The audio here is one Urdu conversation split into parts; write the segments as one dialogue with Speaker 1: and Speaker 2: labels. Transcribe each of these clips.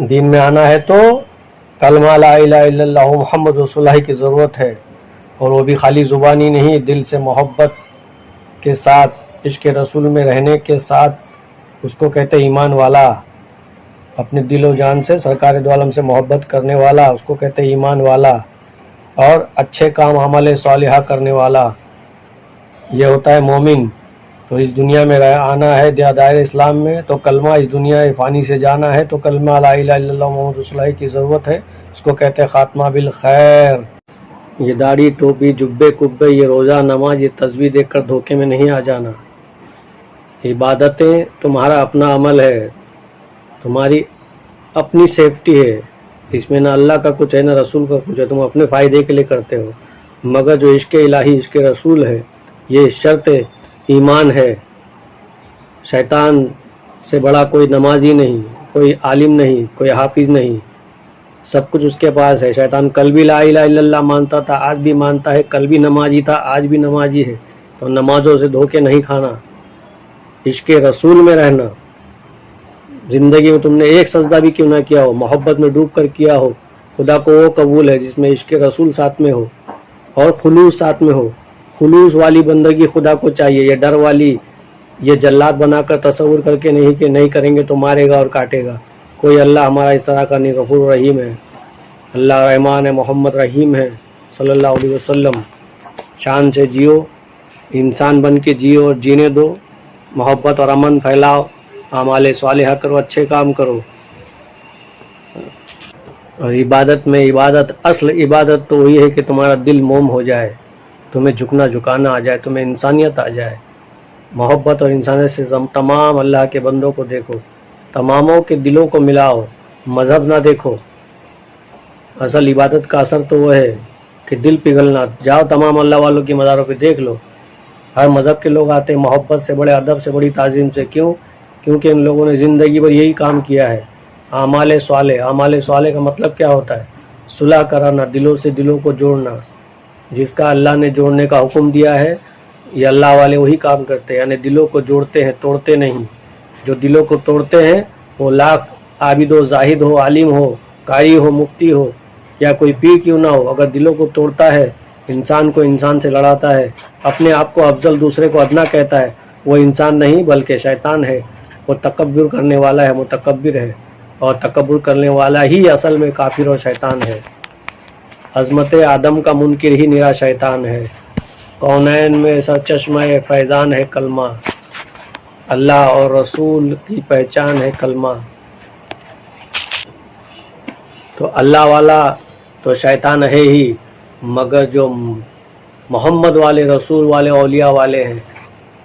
Speaker 1: دین میں آنا ہے تو کلمہ لا الہ الا اللہ محمد رسول اللہ کی ضرورت ہے، اور وہ بھی خالی زبانی نہیں، دل سے محبت کے ساتھ عشق رسول میں رہنے کے ساتھ اس کو کہتے ایمان والا۔ اپنے دل و جان سے سرکار دو عالم سے محبت کرنے والا اس کو کہتے ایمان والا، اور اچھے کام عمل صالحہ کرنے والا یہ ہوتا ہے مومن۔ تو اس دنیا میں آنا ہے دائرہ اسلام میں تو کلمہ، اس دنیا فانی سے جانا ہے تو کلمہ لا الہ الا اللہ محمد رسول اللہ کی ضرورت ہے، اس کو کہتے ہیں خاتمہ بالخیر۔ یہ داڑھی ٹوپی جبے کبے، یہ روزہ نماز، یہ تسبیح دیکھ کر دھوکے میں نہیں آ جانا۔ عبادتیں تمہارا اپنا عمل ہے، تمہاری اپنی سیفٹی ہے، اس میں نہ اللہ کا کچھ ہے نہ رسول کا کچھ ہے، تم اپنے فائدے کے لیے کرتے ہو، مگر جو عشق الہی عشق رسول ہے یہ شرط ایمان ہے۔ شیطان سے بڑا کوئی نمازی نہیں، کوئی عالم نہیں، کوئی حافظ نہیں، سب کچھ اس کے پاس ہے۔ شیطان کل بھی لا الہ الا اللہ مانتا تھا، آج بھی مانتا ہے، کل بھی نمازی تھا، آج بھی نمازی ہے۔ تو نمازوں سے دھوکے نہیں کھانا، عشق رسول میں رہنا۔ زندگی میں تم نے ایک سجدہ بھی کیوں نہ کیا ہو، محبت میں ڈوب کر کیا ہو، خدا کو وہ قبول ہے جس میں عشق رسول ساتھ میں ہو اور خلوص ساتھ میں ہو۔ خلوص والی بندگی خدا کو چاہیے، یہ ڈر والی، یہ جلات بنا کر تصور کر کے نہیں کہ نہیں کریں گے تو مارے گا اور کاٹے گا۔ کوئی اللہ ہمارا اس طرح کا نہیں، غفور رحیم ہے، اللہ رحمان ہے، محمد رحیم ہے صلی اللہ علیہ وسلم۔ شان سے جیو، انسان بن کے جیو اور جینے دو، محبت اور امن پھیلاؤ، اعمال صالحہ کرو، اچھے کام کرو۔ اور عبادت میں عبادت، اصل عبادت تو وہی ہے کہ تمہارا دل موم ہو جائے، تمہیں جھکنا جھکانا آ جائے، تمہیں انسانیت آ جائے۔ محبت اور انسانیت سے تمام اللہ کے بندوں کو دیکھو، تماموں کے دلوں کو ملاؤ، مذہب نہ دیکھو۔ اصل عبادت کا اثر تو وہ ہے کہ دل پگھلنا۔ جاؤ تمام اللہ والوں کی مزاروں پہ دیکھ لو، ہر مذہب کے لوگ آتے ہیں محبت سے، بڑے ادب سے، بڑی تعظیم سے۔ کیوں؟ کیونکہ ان لوگوں نے زندگی بھر یہی کام کیا ہے، اعمال صالح۔ اعمال صالح کا مطلب کیا ہوتا ہے؟ صلح کرانا، دلوں سے دلوں کو جوڑنا۔ جس کا اللہ نے جوڑنے کا حکم دیا ہے یہ اللہ والے وہی کام کرتے ہیں، یعنی دلوں کو جوڑتے ہیں، توڑتے نہیں۔ جو دلوں کو توڑتے ہیں وہ لاکھ عابد ہو، زاہد ہو، عالم ہو، قاری ہو، مفتی ہو یا کوئی پیر کیوں نہ ہو، اگر دلوں کو توڑتا ہے، انسان کو انسان سے لڑاتا ہے، اپنے آپ کو افضل دوسرے کو ادنا کہتا ہے، وہ انسان نہیں بلکہ شیطان ہے۔ وہ تکبر کرنے والا ہے، متکبر ہے، اور تکبر کرنے والا ہی اصل میں کافر اور شیطان ہے۔ عظمت آدم کا منکر ہی نرا شیطان ہے۔ کونین میں سرچشمہ فیضان ہے کلمہ، اللہ اور رسول کی پہچان ہے کلمہ۔ تو اللہ والا تو شیطان ہے ہی، مگر جو محمد والے، رسول والے، اولیاء والے ہیں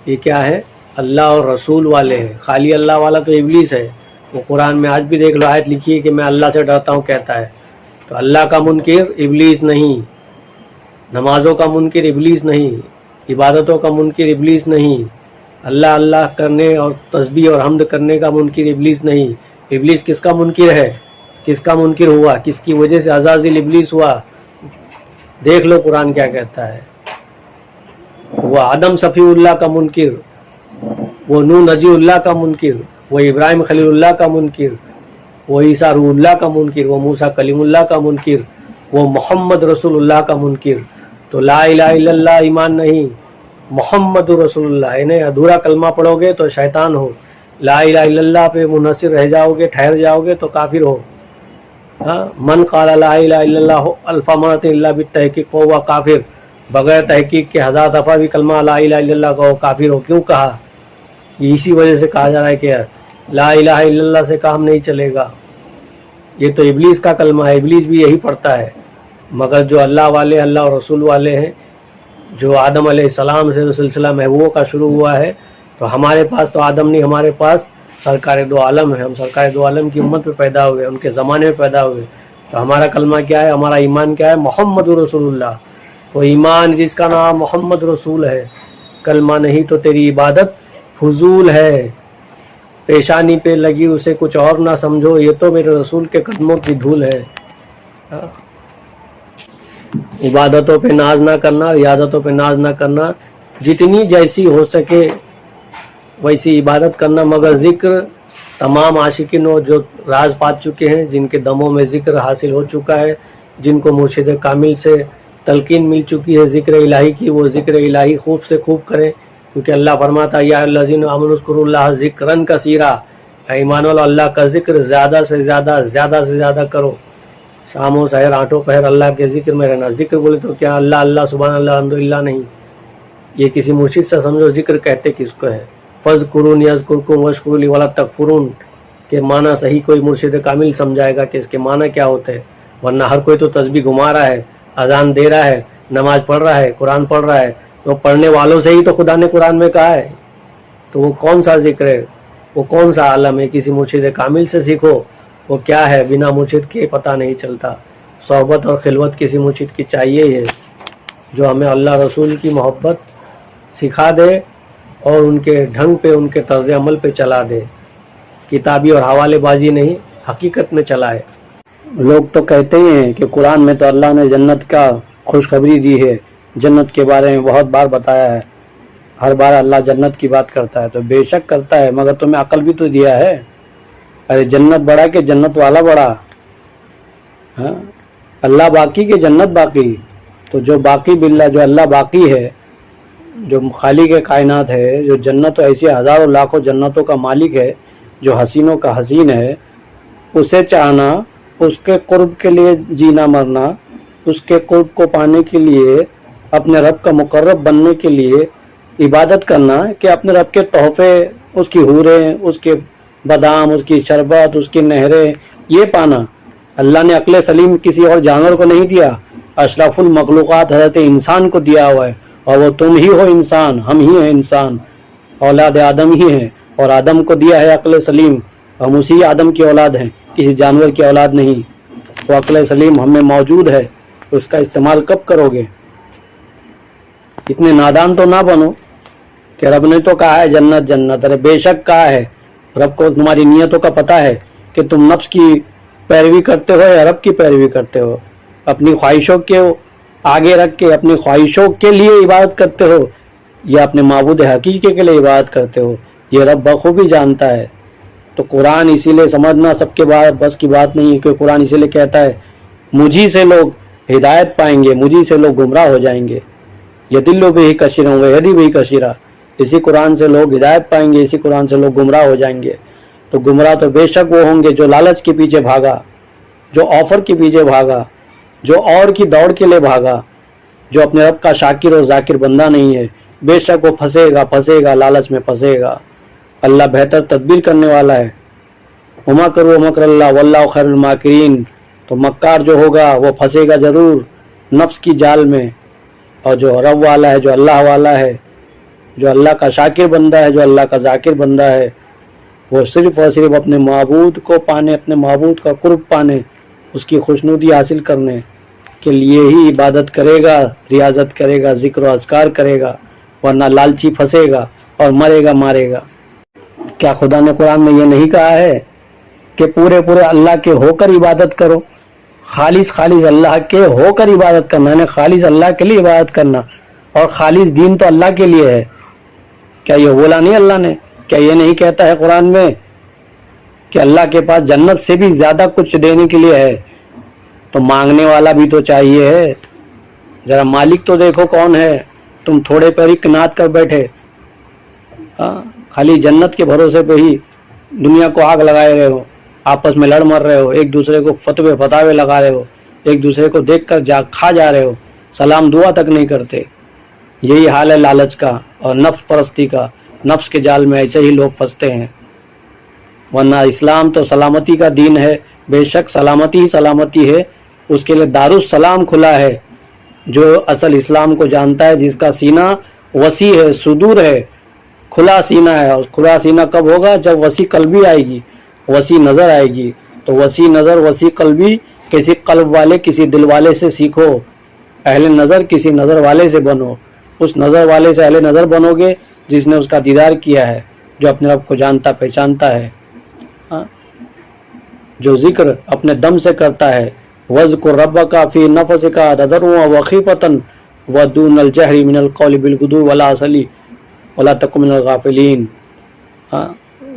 Speaker 1: یہ کیا ہے؟ اللہ اور رسول والے ہیں۔ خالی اللہ والا تو ابلیس ہے، وہ قرآن میں آج بھی دیکھ لو آیت لکھی ہے کہ میں اللہ سے ڈرتا ہوں کہتا ہے۔ تو اللہ کا منکر ابلیس نہیں، نمازوں کا منکر ابلیس نہیں، عبادتوں کا منکر ابلیس نہیں، اللہ اللہ کرنے اور تسبیح اور حمد کرنے کا منکر ابلیس نہیں۔ ابلیس کس کا منکر ہے؟ کس کا منکر ہوا؟ کس کی وجہ سے عزازیل ابلیس ہوا؟ دیکھ لو قرآن کیا کہتا ہے۔ وہ آدم صفی اللہ کا منکر، وہ نوح نجی اللہ کا منکر، وہ ابراہیم خلیل اللہ کا منکر، وہ عیسیٰ روح اللہ کا منکر، وہ موسیٰ کلیم اللہ کا منکر، وہ محمد رسول اللہ کا منکر۔ تو لا الہ الا اللہ ایمان نہیں، محمد رسول اللہ، انہیں ادھورا کلمہ پڑھو گے تو شیطان ہو، لا الہ الا اللہ پہ منحصر رہ جاؤ گے، ٹھہر جاؤ گے تو کافر ہو۔ من قال لا الہ الا اللہ الف مرۃ الا بالتحقیق فہو کافر، بغیر تحقیق کے 1000 دفعہ بھی کلمہ لا الہ الا اللہ کہو کافر ہو۔ کیوں کہا؟ اسی وجہ سے کہا جا رہا ہے کہ لا الہ الا اللہ سے کام نہیں چلے گا، یہ تو ابلیس کا کلمہ ہے، ابلیس بھی یہی پڑھتا ہے۔ مگر جو اللہ والے، اللہ اور رسول والے ہیں، جو آدم علیہ السلام سے سلسلہ محبوبوں کا شروع ہوا ہے، تو ہمارے پاس تو آدم نہیں، ہمارے پاس سرکار دو عالم ہے، ہم سرکار دو عالم کی امت میں پیدا ہوئے، ان کے زمانے میں پیدا ہوئے۔ تو ہمارا کلمہ کیا ہے؟ ہمارا ایمان کیا ہے؟ محمد رسول اللہ۔ وہ ایمان جس کا نام محمد رسول ہے، کلمہ نہیں تو تیری عبادت فضول ہے۔ پیشانی پہ لگی اسے کچھ اور نہ سمجھو، یہ تو میرے رسول کے قدموں کی دھول ہے۔ عبادتوں پہ ناز نہ کرنا، ریاضتوں پہ ناز نہ کرنا، جتنی جیسی ہو سکے ویسی عبادت کرنا، مگر ذکر تمام عاشقین جو راز پا چکے ہیں، جن کے دموں میں ذکر حاصل ہو چکا ہے، جن کو مرشد کامل سے تلقین مل چکی ہے ذکر الہی کی، وہ ذکر الہی خوب سے خوب کریں، کیونکہ اللہ فرماتا ہے یا الذین آمنوا اذکروا اللہ ذکرا کثیرا، ایمان والو اللہ کا ذکر زیادہ سے زیادہ کرو، شام و سحر آٹھوں پہر اللہ کے ذکر میں رہنا۔ ذکر بولے تو کیا اللہ اللہ سبحان اللہ الحمدللہ نہیں، یہ کسی مرشد سے سمجھو ذکر کہتے کس کو ہے۔ فاذکرونی اذکرکم واشکروا لی ولا تکفرون کے معنی صحیح کوئی مرشد کامل سمجھائے گا کہ اس کے معنی کیا ہوتے ہیں، ورنہ ہر کوئی تو تسبیح گھما رہا ہے، اذان دے رہا ہے، نماز پڑھ رہا ہے، قرآن پڑھ رہا ہے، تو پڑھنے والوں سے ہی تو خدا نے قرآن میں کہا ہے، تو وہ کون سا ذکر ہے، وہ کون سا عالم ہے؟ کسی مرشد کامل سے سیکھو، وہ کیا ہے بنا مرشد کے پتہ نہیں چلتا۔ صحبت اور خلوت کسی مرشد کی چاہیے ہی ہے جو ہمیں اللہ رسول کی محبت سکھا دے اور ان کے ڈھنگ پہ، ان کے طرز عمل پہ چلا دے، کتابی اور حوالے بازی نہیں، حقیقت میں چلائے۔
Speaker 2: لوگ تو کہتے ہی ہیں کہ قرآن میں تو اللہ نے جنت کا خوشخبری دی ہے، جنت کے بارے میں بہت بار بتایا ہے، ہر بار اللہ جنت کی بات کرتا ہے، تو بے شک کرتا ہے، مگر تمہیں عقل بھی تو دیا ہے۔ ارے جنت بڑا کہ جنت والا بڑا؟ ہاں، اللہ باقی کہ جنت باقی؟ تو جو باقی باللہ، جو اللہ باقی ہے، جو خالق کائنات ہے، جو جنت ایسی ہزاروں لاکھوں جنتوں کا مالک ہے، جو حسینوں کا حسین ہے، اسے چاہنا، اس کے قرب کے لیے جینا مرنا، اس کے قرب کو پانے کے لیے، اپنے رب کا مقرب بننے کے لیے عبادت کرنا، کہ اپنے رب کے تحفے، اس کی حوریں، اس کے بادام، اس کی شربت، اس کی نہریں، یہ پانا۔ اللہ نے عقل سلیم کسی اور جانور کو نہیں دیا، اشرف المخلوقات حضرت انسان کو دیا ہوا ہے، اور وہ تم ہی ہو انسان، ہم ہی ہیں انسان، اولاد آدم ہی ہیں، اور آدم کو دیا ہے عقل سلیم، ہم اسی آدم کی اولاد ہیں، کسی جانور کی اولاد نہیں۔ وہ عقل سلیم ہم میں موجود ہے، اس کا استعمال کب کرو گے؟ اتنے نادان تو نہ بنو کہ رب نے تو کہا ہے جنت جنت، ارے بے شک کہا ہے، رب کو تمہاری نیتوں کا پتہ ہے کہ تم نفس کی پیروی کرتے ہو یا رب کی پیروی کرتے ہو، اپنی خواہشوں کے آگے رکھ کے اپنی خواہشوں کے لیے عبادت کرتے ہو یا اپنے معبود حقیقی کے لیے عبادت کرتے ہو، یہ رب بخوبی جانتا ہے۔ تو قرآن اسی لیے سمجھنا سب کے بس کی بات نہیں ہے، کہ قرآن اسی لیے کہتا ہے مجھی سے لوگ ہدایت پائیں گے، مجھی سے لوگ گمراہ ہو جائیں گے، یدلو بہ کثیرا ویہدی بہ کثیرا، اسی قرآن سے لوگ ہدایت پائیں گے، اسی قرآن سے لوگ گمراہ ہو جائیں گے۔ تو گمراہ تو بے شک وہ ہوں گے جو لالچ کے پیچھے بھاگا، جو آفر کے پیچھے بھاگا، جو اور کی دوڑ کے لیے بھاگا، جو اپنے رب کا شاکر اور ذاکر بندہ نہیں ہے، بے شک وہ پھنسے گا، لالچ میں پھنسے گا۔ اللہ بہتر تدبیر کرنے والا ہے۔ وَمَكَرُوا وَمَكَرَ اللَّهُ وَاللَّهُ خَيْرُ الْمَاكِرِينَ، تو مکار جو ہوگا وہ پھنسے گا ضرور نفس کی جال میں، اور جو رب والا ہے، جو اللہ والا ہے، جو اللہ کا شاکر بندہ ہے، جو اللہ کا ذاکر بندہ ہے، وہ صرف اور صرف اپنے معبود کو پانے، اپنے معبود کا قرب پانے، اس کی خوشنودی حاصل کرنے کے لیے ہی عبادت کرے گا، ریاضت کرے گا، ذکر و اذکار کرے گا، ورنہ لالچی پھنسے گا اور مرے گا مارے گا۔ کیا خدا نے قرآن میں یہ نہیں کہا ہے کہ پورے اللہ کے ہو کر عبادت کرو، خالص اللہ کے ہو کر عبادت کرنا، یعنی خالص اللہ کے لیے عبادت کرنا، اور خالص دین تو اللہ کے لیے ہے؟ کیا یہ بولا نہیں اللہ نے؟ کیا یہ نہیں کہتا ہے قرآن میں کہ اللہ کے پاس جنت سے بھی زیادہ کچھ دینے کے لیے ہے؟ تو مانگنے والا بھی تو چاہیے ہے، ذرا مالک تو دیکھو کون ہے، تم تھوڑے پر ہی کنات کر بیٹھے، خالی جنت کے بھروسے پہ ہی دنیا کو آگ لگائے رہے ہو، آپس میں لڑ مر رہے ہو، ایک دوسرے کو فتوے لگا رہے ہو، ایک دوسرے کو دیکھ کر کھا جا رہے ہو، سلام دعا تک نہیں کرتے۔ یہی حال ہے لالچ کا اور نفس پرستی کا، نفس کے جال میں ایسے ہی لوگ پھنستے ہیں۔ ورنہ اسلام تو سلامتی کا دین ہے، بے شک سلامتی ہی سلامتی ہے، اس کے لیے دارالسلام کھلا ہے۔ جو اصل اسلام کو جانتا ہے، جس کا سینہ وسیع ہے، صدور ہے، کھلا سینہ ہے، اور کھلا سینہ کب ہوگا؟ جب وسیع قلبی آئے گی، وسیع نظر آئے گی۔ تو وسیع نظر، وسیع قلبی کسی قلب والے، کسی دل والے سے سیکھو، اہل نظر کسی نظر والے سے بنو، اس نظر والے سے اہل نظر بنو گے جس نے اس کا دیدار کیا ہے، جو اپنے رب کو جانتا پہچانتا ہے، جو ذکر اپنے دم سے کرتا ہے۔ وَاذْكُر رَبَّكَ فِي نَفْسِكَ تَضَرُّعًا وَخِيفَةً وَدُونَ الْجَهْرِ مِنَ الْقَوْلِ بِالْغُدُوِّ وَالْآصَالِ وَلَا تَكُن مِنَ الْغَافِلِينَ۔